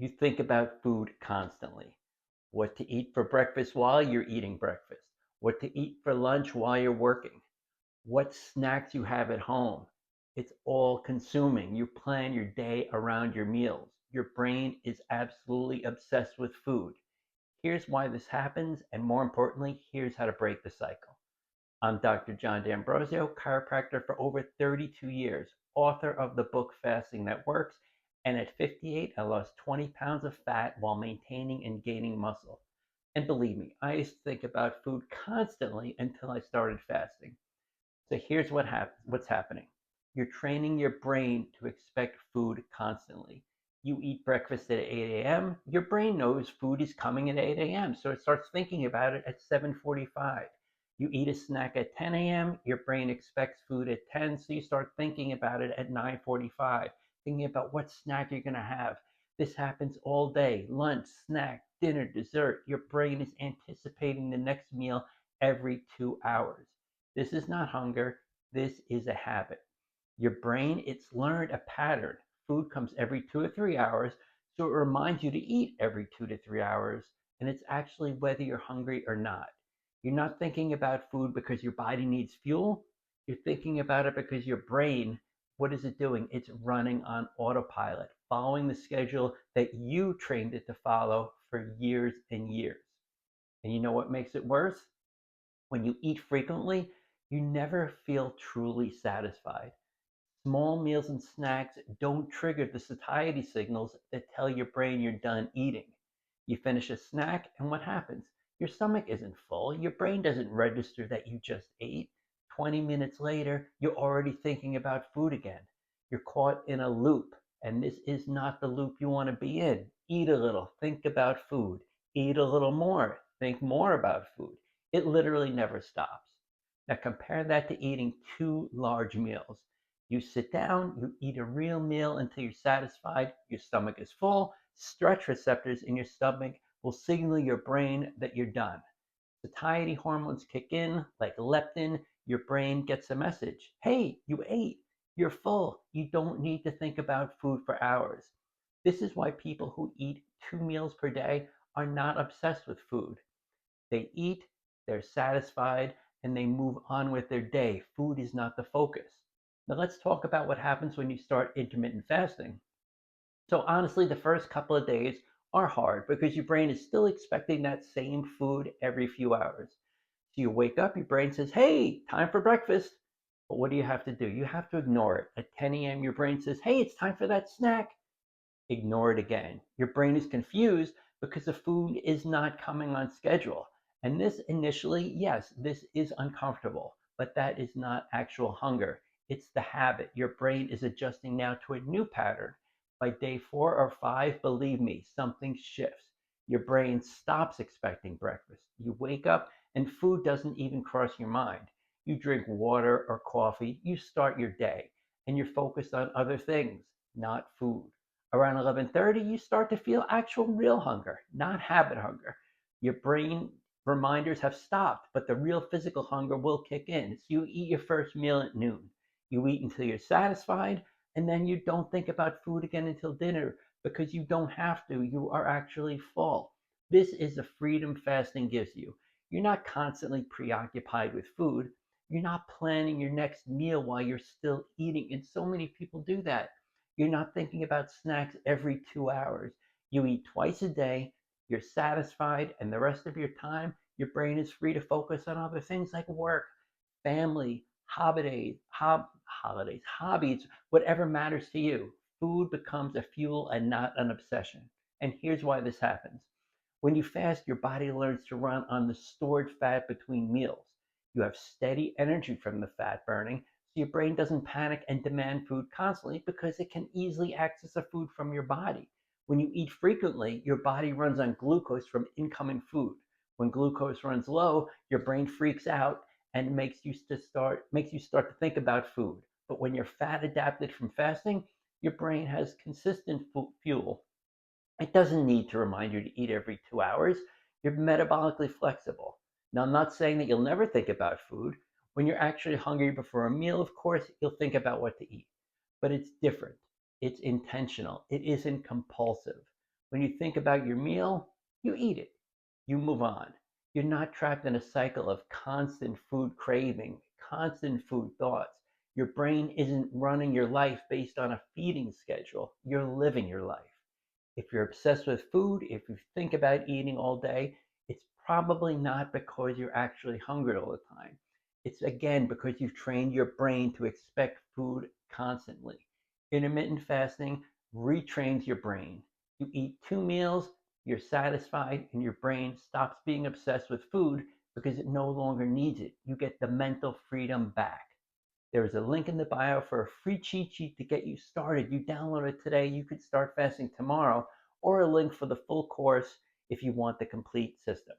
You think about food constantly. What to eat for breakfast while you're eating breakfast, what to eat for lunch while you're working, what snacks you have at home. It's all consuming. You plan your day around your meals. Your brain is absolutely obsessed with food. Here's why this happens, and more importantly, here's how to break the cycle. I'm Dr. John D'Ambrosio, chiropractor for over 32 years, author of the book Fasting That Works, and at 58, I lost 20 pounds of fat while maintaining and gaining muscle. And believe me, I used to think about food constantly until I started fasting. So here's what's happening. You're training your brain to expect food constantly. You eat breakfast at 8 a.m., your brain knows food is coming at 8 a.m., so it starts thinking about it at 7:45. You eat a snack at 10 a.m., your brain expects food at 10, so you start thinking about it at 9:45, thinking about what snack you're going to have. This happens all day. Lunch, snack, dinner, dessert. Your brain is anticipating the next meal every 2 hours. This is not hunger. This is a habit. Your brain, it's learned a pattern. Food comes every 2 or 3 hours, so it reminds you to eat every 2 to 3 hours, and it's actually whether you're hungry or not. You're not thinking about food because your body needs fuel. You're thinking about it because your brain, what is it doing? It's running on autopilot, following the schedule that you trained it to follow for years and years. And you know what makes it worse? When you eat frequently, you never feel truly satisfied. Small meals and snacks don't trigger the satiety signals that tell your brain you're done eating. You finish a snack, and what happens? Your stomach isn't full. Your brain doesn't register that you just ate. 20 minutes later, you're already thinking about food again. You're caught in a loop, and this is not the loop you want to be in. Eat a little, think about food. Eat a little more, think more about food. It literally never stops. Now compare that to eating two large meals. You sit down, you eat a real meal until you're satisfied, your stomach is full, stretch receptors in your stomach will signal your brain that you're done. Satiety hormones kick in, like leptin, your brain gets a message. Hey, you ate, you're full, you don't need to think about food for hours. This is why people who eat 2 meals per day are not obsessed with food. They eat, they're satisfied, and they move on with their day. Food is not the focus. Now, let's talk about what happens when you start intermittent fasting. So, honestly, the first couple of days are hard because your brain is still expecting that same food every few hours. So, you wake up, your brain says, hey, time for breakfast. But what do you have to do? You have to ignore it. At 10 a.m., your brain says, hey, it's time for that snack. Ignore it again. Your brain is confused because the food is not coming on schedule. And this initially, yes, this is uncomfortable, but that is not actual hunger. It's the habit. Your brain is adjusting now to a new pattern. By day 4 or 5, believe me, something shifts. Your brain stops expecting breakfast. You wake up and food doesn't even cross your mind. You drink water or coffee, you start your day, and you're focused on other things, not food. Around 11:30, you start to feel actual real hunger, not habit hunger. Your brain reminders have stopped, but the real physical hunger will kick in. So you eat your first meal at noon. You eat until you're satisfied, and then you don't think about food again until dinner because you don't have to. You are actually full. This is the freedom fasting gives you. You're not constantly preoccupied with food. You're not planning your next meal while you're still eating. And so many people do that. You're not thinking about snacks every 2 hours. You eat twice a day, you're satisfied, and the rest of your time, your brain is free to focus on other things like work, family, holidays, hobbies, whatever matters to you. Food becomes a fuel and not an obsession. And here's why this happens. When you fast, your body learns to run on the stored fat between meals. You have steady energy from the fat burning, so your brain doesn't panic and demand food constantly because it can easily access the food from your body. When you eat frequently, your body runs on glucose from incoming food. When glucose runs low, your brain freaks out and makes you start to think about food. But when you're fat adapted from fasting, your brain has consistent fuel. It doesn't need to remind you to eat every 2 hours. You're metabolically flexible. Now, I'm not saying that you'll never think about food. When you're actually hungry before a meal, of course, you'll think about what to eat. But it's different. It's intentional. It isn't compulsive. When you think about your meal, you eat it, you move on. You're not trapped in a cycle of constant food craving, constant food thoughts. Your brain isn't running your life based on a feeding schedule. You're living your life. If you're obsessed with food, if you think about eating all day, it's probably not because you're actually hungry all the time. It's again because you've trained your brain to expect food constantly. Intermittent fasting retrains your brain. You eat 2 meals, you're satisfied, and your brain stops being obsessed with food because it no longer needs it. You get the mental freedom back. There is a link in the bio for a free cheat sheet to get you started. You download it today. You could start fasting tomorrow, or a link for the full course if you want the complete system.